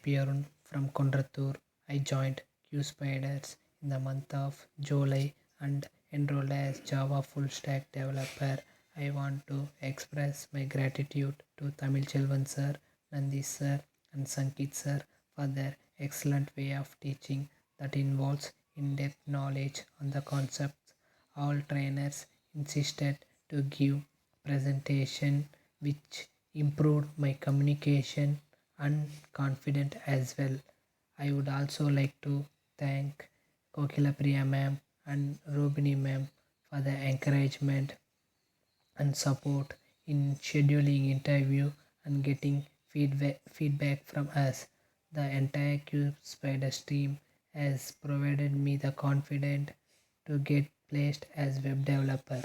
Pierun from Kondratur. I joined QSpiders in the month of July and enrolled as Java full stack developer. I want to express my gratitude to Tamil Chelvan sir, Nandi sir, and Sankit sir for their excellent way of teaching that involves in-depth knowledge on the concepts. All trainers insisted to give presentation which improved my communication and confident as well. I would also like to thank Kokila Priya ma'am and Robini ma'am for the encouragement and support in scheduling interview and getting feedback from us. The entire QSpiders team has provided me the confidence to get placed as web developer.